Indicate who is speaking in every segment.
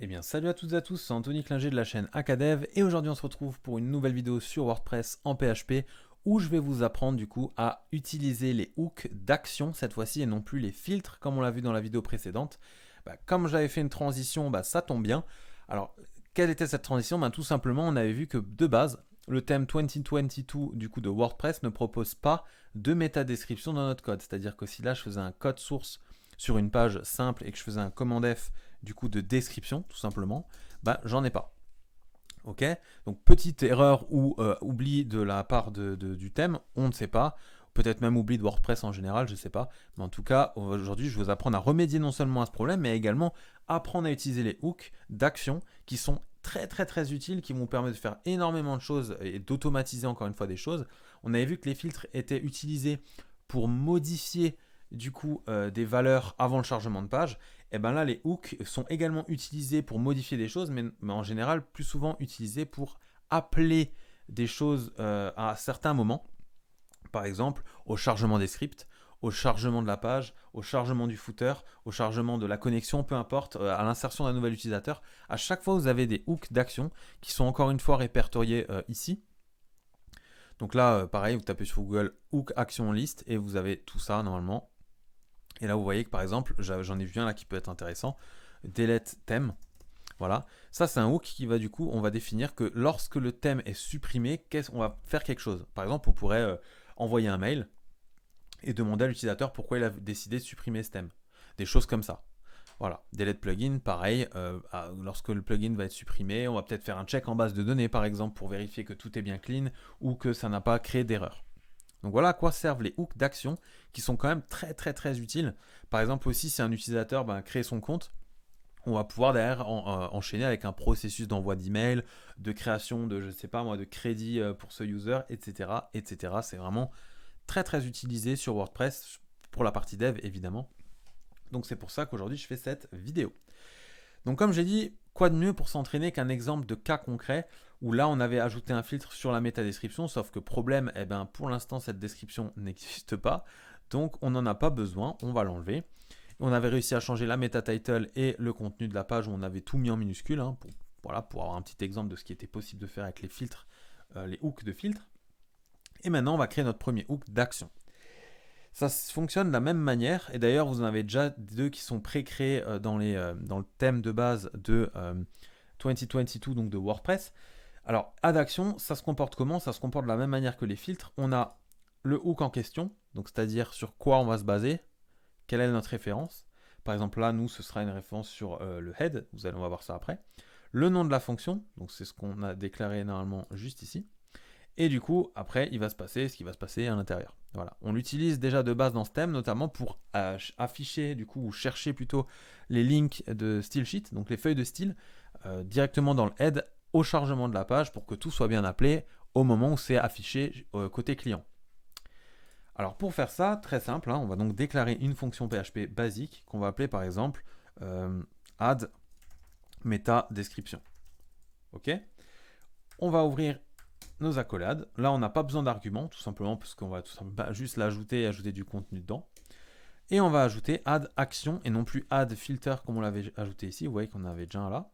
Speaker 1: Eh bien, salut à toutes et à tous, c'est Anthony Klinger de la chaîne Acadev et aujourd'hui on se retrouve pour une nouvelle vidéo sur WordPress en PHP où je vais vous apprendre du coup à utiliser les hooks d'action cette fois-ci et non plus les filtres comme on l'a vu dans la vidéo précédente. Comme j'avais fait une transition, ça tombe bien. Alors, quelle était cette transition? Tout simplement, on avait vu que de base, le thème 2022 du coup de WordPress ne propose pas de métadescription dans notre code. C'est-à-dire que si là je faisais un code source sur une page simple et que je faisais un command F du coup de description tout simplement, j'en ai pas. Ok, donc petite erreur ou oubli de la part du thème, on ne sait pas. Peut-être même oubli de WordPress en général, je ne sais pas. Mais en tout cas, aujourd'hui, je vais vous apprendre à remédier non seulement à ce problème, mais également apprendre à utiliser les hooks d'action qui sont très très très utiles, qui vont permettre de faire énormément de choses et d'automatiser encore une fois des choses. On avait vu que les filtres étaient utilisés pour modifier du coup des valeurs avant le chargement de page. Et bien là, les hooks sont également utilisés pour modifier des choses, mais en général plus souvent utilisés pour appeler des choses à certains moments. Par exemple, au chargement des scripts, au chargement de la page, au chargement du footer, au chargement de la connexion, peu importe, à l'insertion d'un nouvel utilisateur. À chaque fois, vous avez des hooks d'action qui sont encore une fois répertoriés ici. Donc là, pareil, vous tapez sur Google hook action list et vous avez tout ça normalement. Et là, vous voyez que par exemple, j'en ai vu un là qui peut être intéressant. Delete thème. Voilà. Ça, c'est un hook qui va du coup, on va définir que lorsque le thème est supprimé, on va faire quelque chose. Par exemple, on pourrait envoyer un mail et demander à l'utilisateur pourquoi il a décidé de supprimer ce thème. Des choses comme ça. Voilà. Delete plugin, pareil. Lorsque le plugin va être supprimé, on va peut-être faire un check en base de données, par exemple, pour vérifier que tout est bien clean ou que ça n'a pas créé d'erreur. Donc voilà à quoi servent les hooks d'action qui sont quand même très très très utiles. Par exemple aussi si un utilisateur crée son compte, on va pouvoir derrière enchaîner avec un processus d'envoi d'email, de création de je sais pas moi de crédit pour ce user, etc. etc. C'est vraiment très très utilisé sur WordPress pour la partie dev évidemment. Donc c'est pour ça qu'aujourd'hui je fais cette vidéo. Donc comme j'ai dit, quoi de mieux pour s'entraîner qu'un exemple de cas concret où là on avait ajouté un filtre sur la métadescription, sauf que problème, pour l'instant cette description n'existe pas, donc on n'en a pas besoin, on va l'enlever. On avait réussi à changer la meta title et le contenu de la page où on avait tout mis en minuscule, pour avoir un petit exemple de ce qui était possible de faire avec les filtres, les hooks de filtre. Et maintenant on va créer notre premier hook d'action. Ça fonctionne de la même manière, et d'ailleurs vous en avez déjà deux qui sont pré-créés dans le thème de base de 2022, donc de WordPress. Alors, add action, ça se comporte comment? Ça se comporte de la même manière que les filtres. On a le hook en question, donc c'est-à-dire sur quoi on va se baser, quelle est notre référence. Par exemple, là, nous, ce sera une référence sur le head, on va voir ça après. Le nom de la fonction, donc c'est ce qu'on a déclaré normalement juste ici. Et du coup, après, il va se passer ce qui va se passer à l'intérieur. Voilà. On l'utilise déjà de base dans ce thème, notamment pour afficher, du coup, ou chercher plutôt les links de style sheet, donc les feuilles de style, directement dans le head au chargement de la page pour que tout soit bien appelé au moment où c'est affiché côté client. Alors pour faire ça, très simple, on va donc déclarer une fonction PHP basique qu'on va appeler par exemple add meta description. Ok. On va ouvrir nos accolades. Là, on n'a pas besoin d'arguments, tout simplement parce qu'on va juste l'ajouter et ajouter du contenu dedans. Et on va ajouter add action et non plus add filter comme on l'avait ajouté ici. Vous voyez qu'on avait déjà un là.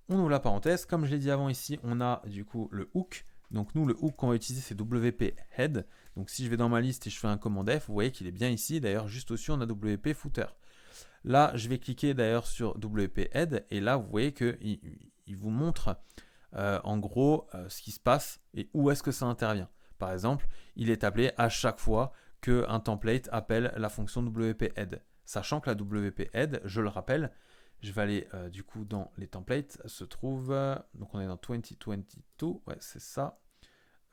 Speaker 1: On ouvre la parenthèse. Comme je l'ai dit avant ici, on a du coup le hook. Donc nous, le hook qu'on va utiliser, c'est WP head. Donc si je vais dans ma liste et je fais un command F, vous voyez qu'il est bien ici. D'ailleurs, juste au-dessus, on a WP footer. Là, je vais cliquer d'ailleurs sur WP head et là, vous voyez qu'il vous montre en gros ce qui se passe et où est-ce que ça intervient. Par exemple, il est appelé à chaque fois qu'un template appelle la fonction WP head. Sachant que la WP head, je le rappelle, je vais aller du coup dans les templates, se trouve, donc on est dans 2022, ouais c'est ça,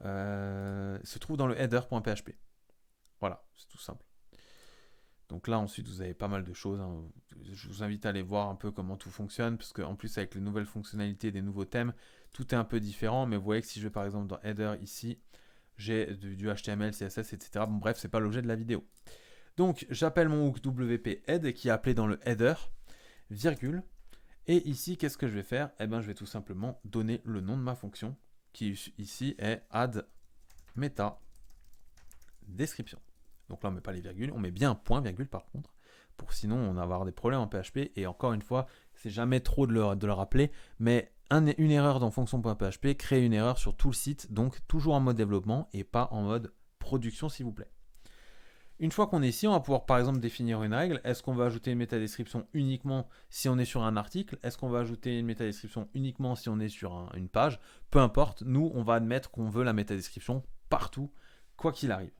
Speaker 1: se trouve dans le header.php. Voilà, c'est tout simple. Donc là ensuite vous avez pas mal de choses, je vous invite à aller voir un peu comment tout fonctionne, parce qu'en plus avec les nouvelles fonctionnalités, des nouveaux thèmes, tout est un peu différent, mais vous voyez que si je vais par exemple dans header ici, j'ai du HTML, CSS, etc. Bon bref, c'est pas l'objet de la vidéo. Donc j'appelle mon hook WP head qui est appelé dans le header, virgule, et ici qu'est-ce que je vais faire? Je vais tout simplement donner le nom de ma fonction, qui ici est add meta description. Donc là, on ne met pas les virgules, on met bien un point virgule par contre, pour sinon on va avoir des problèmes en PHP. Et encore une fois, c'est jamais trop de le rappeler, mais une erreur dans fonction.php crée une erreur sur tout le site, donc toujours en mode développement et pas en mode production s'il vous plaît. Une fois qu'on est ici, on va pouvoir par exemple définir une règle. Est-ce qu'on va ajouter une métadescription uniquement si on est sur un article? Est-ce qu'on va ajouter une métadescription uniquement si on est sur une page? Peu importe, nous on va admettre qu'on veut la métadescription partout, quoi qu'il arrive.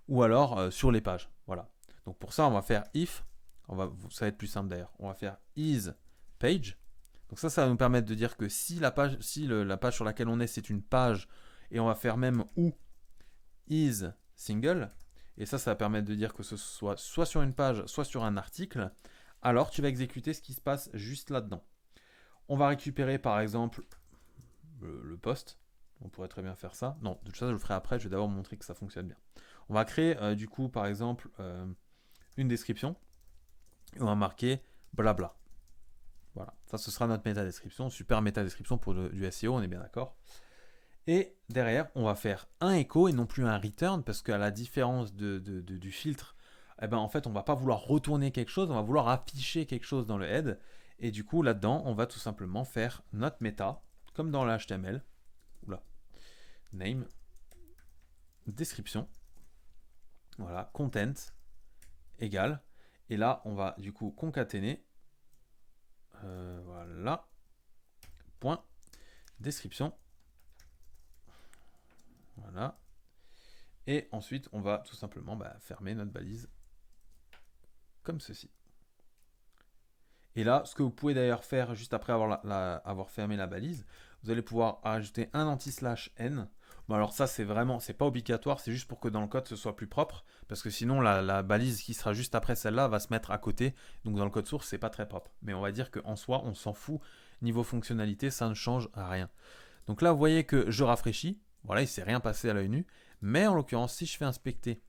Speaker 1: Ou alors sur les pages. Voilà. Donc pour ça, on va faire if. Ça va être plus simple d'ailleurs. On va faire isPage. Donc ça va nous permettre de dire que si la page sur laquelle on est, c'est une page, et on va faire même ou isSingle. Et ça va permettre de dire que ce soit sur une page, soit sur un article. Alors tu vas exécuter ce qui se passe juste là-dedans. On va récupérer par exemple le post. On pourrait très bien faire ça. Non, tout ça je le ferai après. Je vais d'abord montrer que ça fonctionne bien. On va créer du coup par exemple une description. Et on va marquer blabla. Voilà, ça ce sera notre métadescription. Super métadescription pour du SEO, on est bien d'accord. Et derrière, on va faire un echo et non plus un return, parce qu'à la différence du filtre, eh ben, en fait, on ne va pas vouloir retourner quelque chose, on va vouloir afficher quelque chose dans le head. Et du coup, là-dedans, on va tout simplement faire notre méta, comme dans l'HTML. Oula. Name. Description. Voilà. Content. Égal. Et là, on va du coup concaténer. Voilà. Point. Description. Voilà. Et ensuite, on va tout simplement fermer notre balise comme ceci. Et là, ce que vous pouvez d'ailleurs faire juste après avoir fermé la balise, vous allez pouvoir ajouter un anti/n. Bon, alors ça, c'est pas obligatoire, c'est juste pour que dans le code, ce soit plus propre, parce que sinon, la balise qui sera juste après celle-là va se mettre à côté. Donc dans le code source, c'est pas très propre. Mais on va dire qu'en soi, on s'en fout. Niveau fonctionnalité, ça ne change rien. Donc là, vous voyez que je rafraîchis. Voilà, il ne s'est rien passé à l'œil nu. Mais en l'occurrence, si je fais inspecter,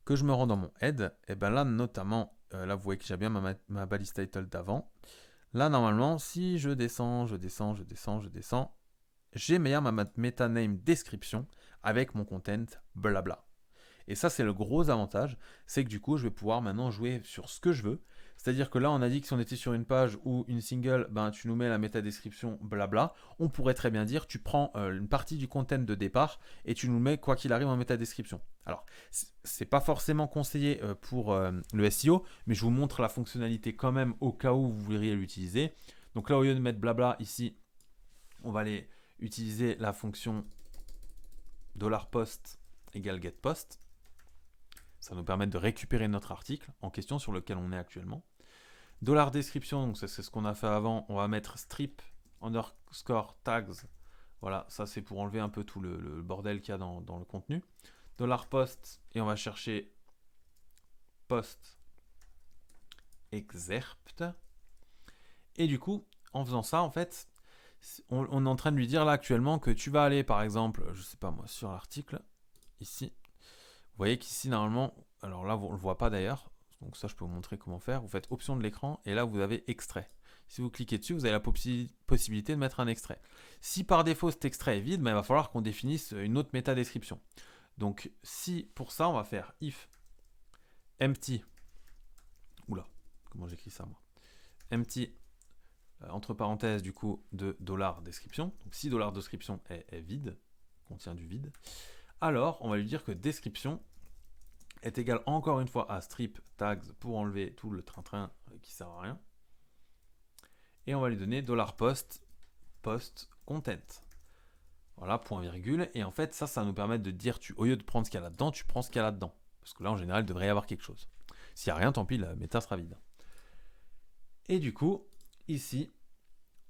Speaker 1: que je me rends dans mon head, et bien là, notamment, là, vous voyez que j'ai bien ma balise title d'avant. Là, normalement, si je descends, j'ai bien ma meta name description avec mon content blabla. Et ça, c'est le gros avantage, c'est que du coup, je vais pouvoir maintenant jouer sur ce que je veux. C'est-à-dire que là, on a dit que si on était sur une page ou une single, tu nous mets la métadescription blabla. On pourrait très bien dire, tu prends une partie du content de départ et tu nous mets quoi qu'il arrive en métadescription. Alors, c'est pas forcément conseillé pour le SEO, mais je vous montre la fonctionnalité quand même au cas où vous voudriez l'utiliser. Donc là, au lieu de mettre blabla ici, on va aller utiliser la fonction $post égale getPost. Ça va nous permettre de récupérer notre article en question sur lequel on est actuellement. $description, donc c'est ce qu'on a fait avant, on va mettre strip underscore tags. Voilà, ça c'est pour enlever un peu tout le bordel qu'il y a dans le contenu. $post, et on va chercher post excerpt. Et du coup, en faisant ça, en fait, on est en train de lui dire là actuellement que tu vas aller par exemple, je sais pas moi, sur l'article, ici. Vous voyez qu'ici, normalement, alors là, on ne le voit pas d'ailleurs, donc ça, je peux vous montrer comment faire. Vous faites option de l'écran et là, vous avez extrait. Si vous cliquez dessus, vous avez la possibilité de mettre un extrait. Si par défaut, cet extrait est vide, il va falloir qu'on définisse une autre métadescription. Donc, si pour ça, on va faire if empty, oula, comment j'écris ça moi, empty, entre parenthèses, du coup, de $description. Donc, si $description est vide, contient du vide, alors on va lui dire que description est égal encore une fois à strip tags pour enlever tout le train-train qui sert à rien. Et on va lui donner $post content. Voilà, point virgule. Et en fait, ça va nous permettre de dire, au lieu de prendre ce qu'il y a là-dedans, tu prends ce qu'il y a là-dedans. Parce que là, en général, il devrait y avoir quelque chose. S'il n'y a rien, tant pis, la méta sera vide. Et du coup, ici,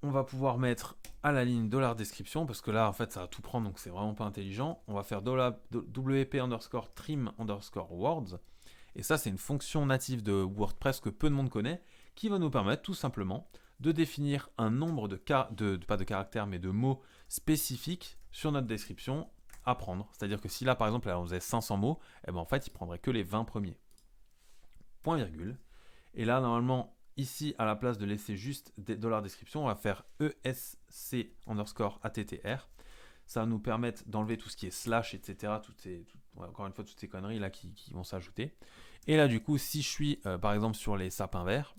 Speaker 1: on va pouvoir mettre à la ligne $description, parce que là, en fait, ça va tout prendre, donc c'est vraiment pas intelligent. On va faire WP underscore trim underscore words. Et ça, c'est une fonction native de WordPress que peu de monde connaît, qui va nous permettre tout simplement de définir un nombre pas de caractères, mais de mots spécifiques sur notre description à prendre. C'est-à-dire que si là, par exemple, on faisait 500 mots, et en fait, il prendrait que les 20 premiers. Point virgule. Et là, normalement, ici, à la place de laisser juste $description, on va faire ESC underscore attr. Ça va nous permettre d'enlever tout ce qui est slash, etc. Encore une fois, toutes ces conneries là qui vont s'ajouter. Et là, du coup, si je suis par exemple sur les sapins verts,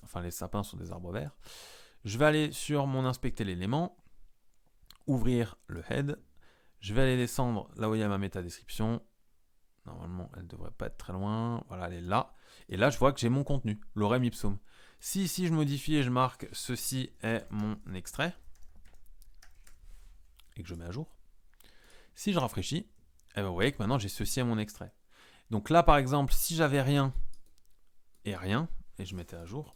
Speaker 1: Enfin, les sapins sont des arbres verts. Je vais aller sur mon inspecter l'élément, ouvrir le head. Je vais aller descendre là où il y a ma méta description. Normalement, elle ne devrait pas être très loin. Voilà, elle est là. Et là, je vois que j'ai mon contenu, lorem ipsum. Si ici je modifie et je marque ceci est mon extrait, et que je mets à jour, si je rafraîchis, eh ben vous voyez que maintenant j'ai ceci à mon extrait. Donc là, par exemple, si j'avais rien, et je mettais à jour,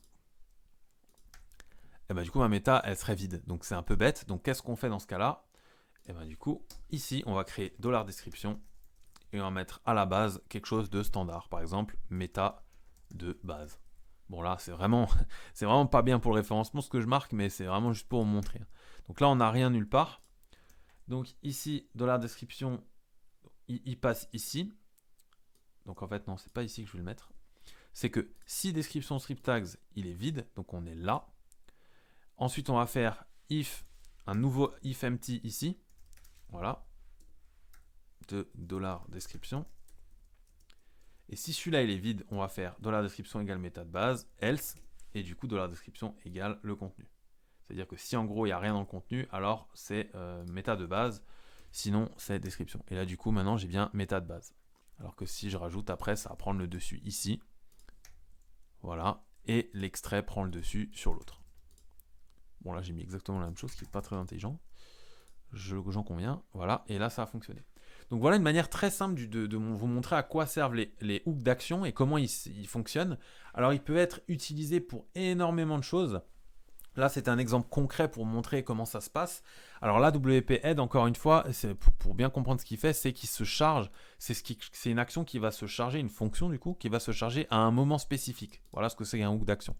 Speaker 1: et ben du coup ma méta elle serait vide. Donc c'est un peu bête. Donc qu'est-ce qu'on fait dans ce cas-là? Et ben du coup, ici on va créer $description et on va mettre à la base quelque chose de standard. Par exemple, méta de base. Bon là, c'est vraiment pas bien pour le référencement ce que je marque, mais c'est vraiment juste pour vous montrer. Donc là, on n'a rien nulle part. Donc ici, $description, il passe ici. Donc en fait, non, c'est pas ici que je vais le mettre. C'est que si description strip tags, il est vide, donc on est là. Ensuite, on va faire if, un nouveau if empty ici. Voilà. De $description. Et si celui-là il est vide, on va faire $description égale méta de base, else, et du coup $description égale le contenu. C'est-à-dire que si en gros il n'y a rien dans le contenu, alors c'est méta de base, sinon c'est description. Et là du coup maintenant j'ai bien méta de base. Alors que si je rajoute après, ça va prendre le dessus ici. Voilà. Et l'extrait prend le dessus sur l'autre. Bon là j'ai mis exactement la même chose, ce qui n'est pas très intelligent. J'en conviens. Voilà. Et là ça a fonctionné. Donc voilà une manière très simple de vous montrer à quoi servent les hooks d'action et comment ils fonctionnent. Alors ils peuvent être utilisés pour énormément de choses. Là, c'est un exemple concret pour montrer comment ça se passe. Alors là, WP Head, encore une fois, pour bien comprendre ce qu'il fait, c'est qu'il se charge. C'est une action qui va se charger, une fonction du coup, qui va se charger à un moment spécifique. Voilà ce que c'est un hook d'action.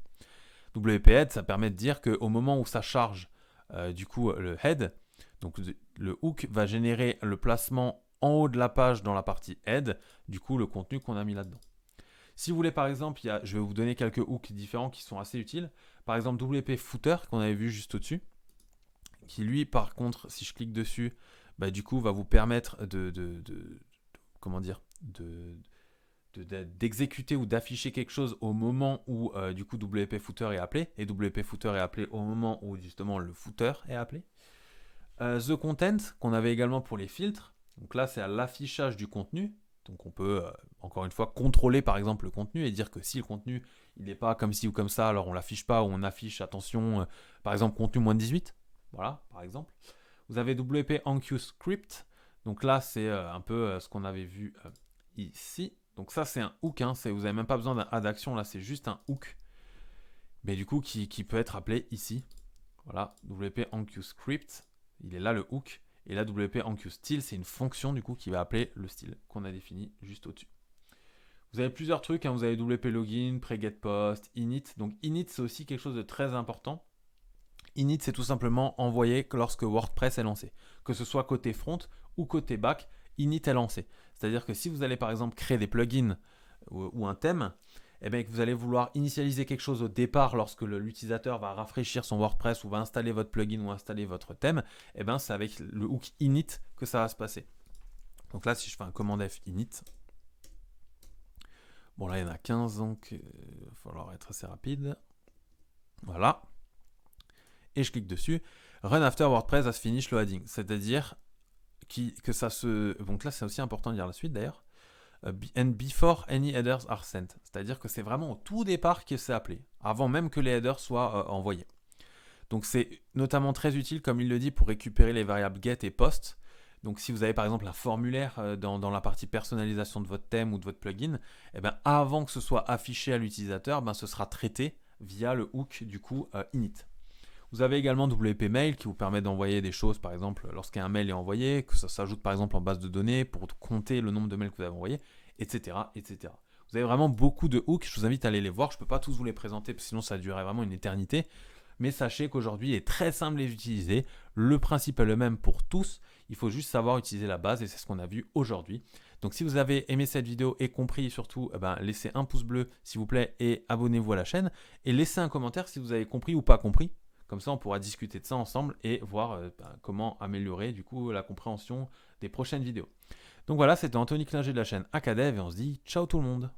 Speaker 1: WP Head, ça permet de dire qu'au moment où ça charge du coup le head, donc le hook va générer le placement en haut de la page dans la partie head, du coup le contenu qu'on a mis là-dedans. Si vous voulez par exemple, je vais vous donner quelques hooks différents qui sont assez utiles. Par exemple WP Footer qu'on avait vu juste au-dessus, qui lui par contre, si je clique dessus, bah, du coup va vous permettre d'exécuter ou d'afficher quelque chose au moment où du coup WP Footer est appelé, et WP Footer est appelé au moment où justement le footer est appelé. The Content qu'on avait également pour les filtres, donc là c'est à l'affichage du contenu. Donc on peut, encore une fois, contrôler par exemple le contenu et dire que si le contenu il n'est pas comme ci ou comme ça, alors on ne l'affiche pas ou on affiche, attention, par exemple contenu moins de 18. Voilà, par exemple. Vous avez WP Enqueue Script. Donc là, c'est un peu ce qu'on avait vu ici. Donc ça, c'est un hook. Hein, vous n'avez même pas besoin d'un add action. Là, c'est juste un hook. Mais du coup, qui peut être appelé ici. Voilà, WP Enqueue Script. Il est là le hook. Et là, WP Enqueue Style, c'est une fonction du coup qui va appeler le style qu'on a défini juste au-dessus. Vous avez plusieurs trucs, hein. Vous avez WP Login, pre-get-post, init. Donc init, c'est aussi quelque chose de très important. Init, c'est tout simplement envoyer lorsque WordPress est lancé. Que ce soit côté front ou côté back, init est lancé. C'est-à-dire que si vous allez par exemple créer des plugins ou un thème, eh bien, que vous allez vouloir initialiser quelque chose au départ lorsque l'utilisateur va rafraîchir son WordPress ou va installer votre plugin ou installer votre thème, eh bien, c'est avec le hook init que ça va se passer. Donc là, si je fais un command F init, bon là, il y en a 15, donc il va falloir être assez rapide. Voilà. Et je clique dessus. Run after WordPress as finished loading. C'est-à-dire que ça se... Donc là, c'est aussi important de dire la suite d'ailleurs. And before any headers are sent. C'est-à-dire que c'est vraiment au tout départ que c'est appelé, avant même que les headers soient envoyés. Donc c'est notamment très utile, comme il le dit, pour récupérer les variables get et post. Donc si vous avez par exemple un formulaire dans la partie personnalisation de votre thème ou de votre plugin, eh bien, avant que ce soit affiché à l'utilisateur, ce sera traité via le hook du coup init. Vous avez également WP Mail qui vous permet d'envoyer des choses, par exemple, lorsqu'un mail est envoyé, que ça s'ajoute par exemple en base de données pour compter le nombre de mails que vous avez envoyés, etc., etc. Vous avez vraiment beaucoup de hooks, je vous invite à aller les voir, je ne peux pas tous vous les présenter, parce que sinon ça durerait vraiment une éternité, mais sachez qu'aujourd'hui il est très simple de les utiliser, le principe est le même pour tous, il faut juste savoir utiliser la base et c'est ce qu'on a vu aujourd'hui. Donc si vous avez aimé cette vidéo et compris surtout, laissez un pouce bleu s'il vous plaît et abonnez-vous à la chaîne, et laissez un commentaire si vous avez compris ou pas compris. Comme ça, on pourra discuter de ça ensemble et voir comment améliorer du coup la compréhension des prochaines vidéos. Donc voilà, c'était Anthony Klinger de la chaîne Acadev et on se dit ciao tout le monde.